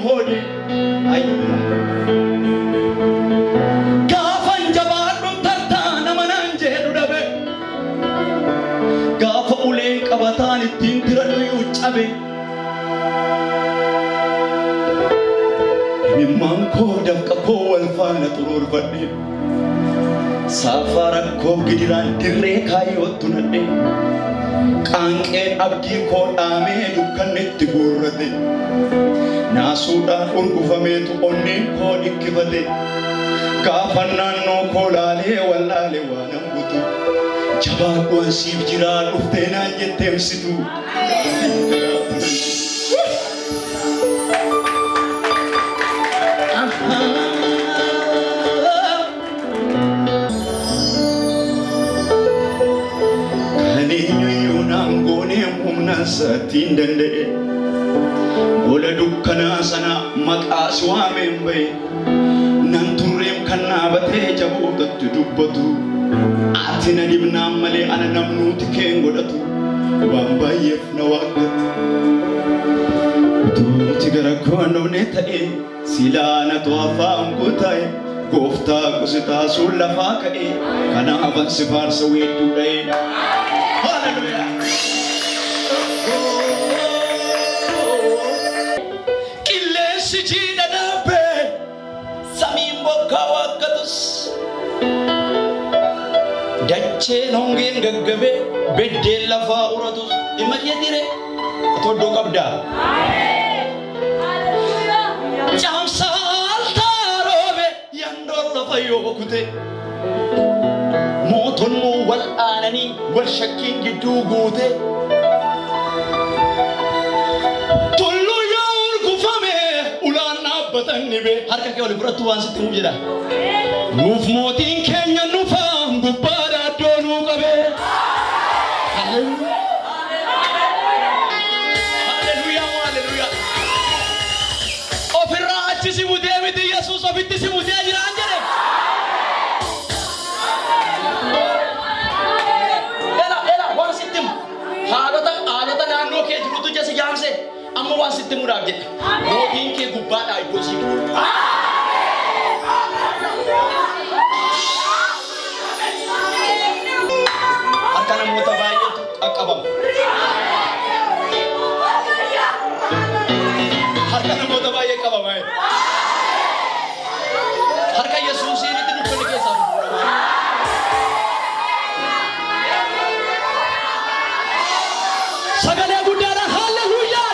hode gaafan jabaadhu tartaana manaan jedhu dhabe gaafa uleen qabataan ittiin tiradhu yoo cabe himimmaan koo dafqa koo wal faana xuruurfadhe saafara koo gidiraan dirree kaayyootu nadhe qaanqeen abdii koo dhaamee dukkannetti guurrate naasuudhaan urgufameetu onneen koo dhikkifate gaafa naannoo koo laalee wallaalee waan hambutu jabaadhuun siif jiraa dhuftee naan jetteemsitu Satiin danda'e gola dukkanaa sana maqaas waameen bahe nan turreem kan naabatee jabootatti dubbatu ati na dibnaan malee ana namnuu tikeen godhatu waan baay'eef na waaqatu utuuti gara koo hin dhufne ta'e silaa na to'afaan koo ta'e gooftaa kusitaa sun lafaa ka'e kanaafan si faarsa weedduu dha'e haleluuyaa. Sijina nabe samimbo kawakatus dache nongin gaggabe bedel lafa uratus imadiya dire todo kabda jamsal tarobe yandor lafa yokute moton mo wal anani wal shakkin gidu gute Nibe harka ke oli buratu wan sitti mujira nuf motin kenya nufam gubara donu qabe haleluya haleluya ofirra achi si mudee miti yesus ofitti si mudee jira anjere ela wan sittim haalota naannoo kee jirutu jesi jaamse amma waan sitti muraaf jedhe mootiin kee gubbaadhaa iddoo sii gidu harka namoota baay'eetu qaqqabama harka namoota baay'ee qabama harka yesuusiinitti dukkanni keessaa fuudhama sagalee guddaadhaan haalleluuyaa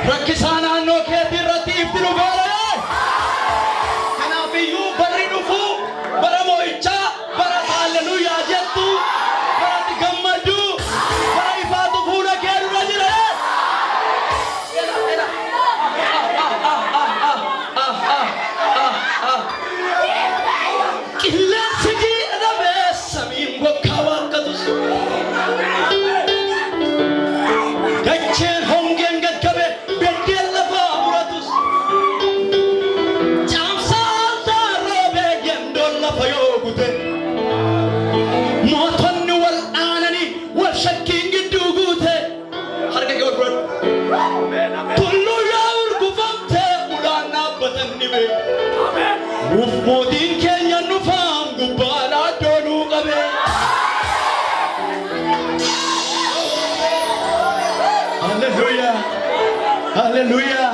Rakisana no keti ratif dirubare kana biyu bari dufu baramo icha bara haleluya jettu bara gammadu bara ifatu pura keru rajire killa sigi adabe samim gokawa kadus dachen hongen gakabe Motin kenya nufam gubala donu qabe Hallelujah Hallelujah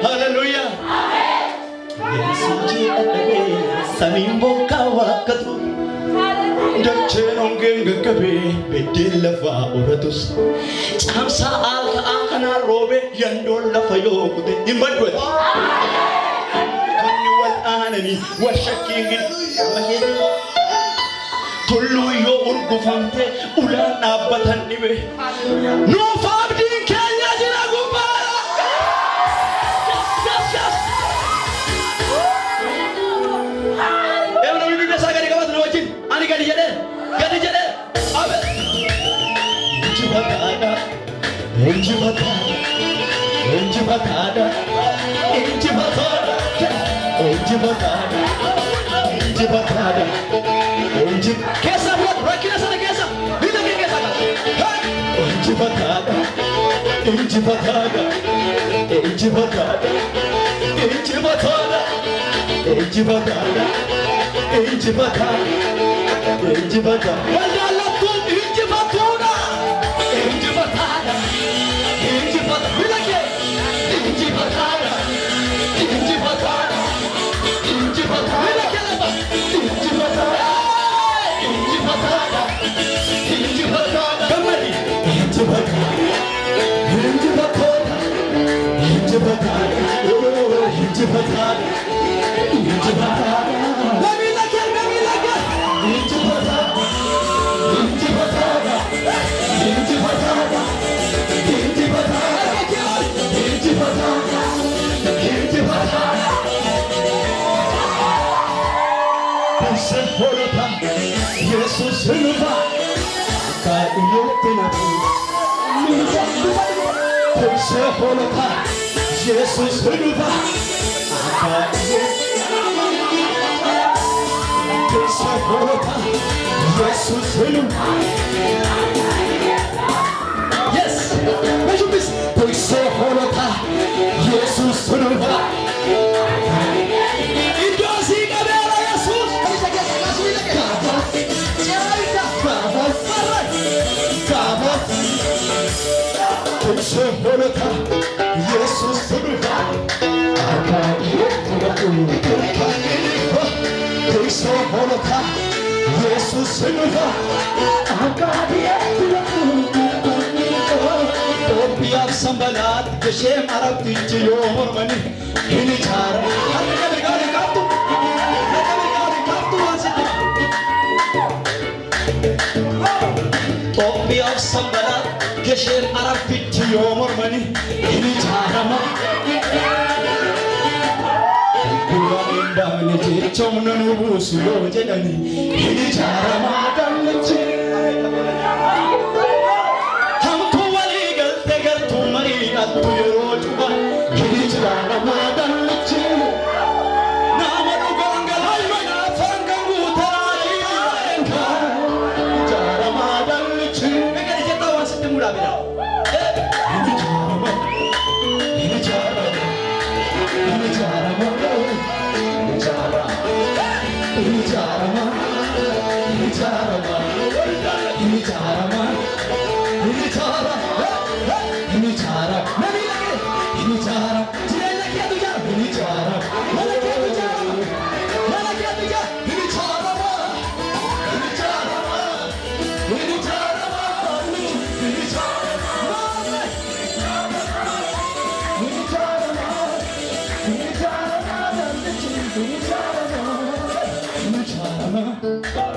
Hallelujah Yesuji adabe samimbo kawakatu dache nongin gakabe bedel lafa uratus chamsa alka robe yandol lafa yokute imbadwet anani washaking mahid tullu yo urgufamte ulana batan nibe no fabdi kenya jira gubara yes evno mindu desa gari kabat no wajin ani gadi jede injifatada, injifatada, injifatada, injifatada, kesa buat rakina sana kesa, kita kesa kan, injifatada, injifatada, injifatada, injifatada, injifatada, injifatada, injifatada, wala tu injifatada, injifatada, injifatada, bila ke, injifatada, injifatada, injifatada, bila ke apa, injifatada, injifatada, injifatada, kembali, injifatada, injifatada, injifatada, oh injifatada, injifatada, kami lagi, injifatada, injifatada, injifatada, injifatada, injifatada, injifatada. Perseholota, Yesus lupa, tak ingat nabi. Perseholota, Yesus lupa, tak perseholota, Yesus lupa. Yes, maju bis. Perseholota, Yesus lupa. Perseholota, Yesus lupa. Perseholota, Yesus lupa. Biar sambalat kesem Arab tijo mormani ini cara. Hati kali kartu asyik. Biar sambalat kesem Arab tijo mormani ini cara mah. Bukan indah ni cuma nubu sulo jadi ini cara mah dan leceh. Tu yerojuba kini jara madan lucu nama duga galai mana fanggu tarai engka jara madan lucu mereka diketahui wasit muda bila ini jara ini jara ini jara ini jara ini jara ini jara ini jara ini jara ini cara, nabi lagi, ini cara, tidak lagi atu cara, ini cara, mana lagi atu cara, mana lagi atu cara, ini cara mah, ini cara mah, ini cara mah, ini cara mah, ini cara mah, ini cara mah, ini cara mah, ini cara mah.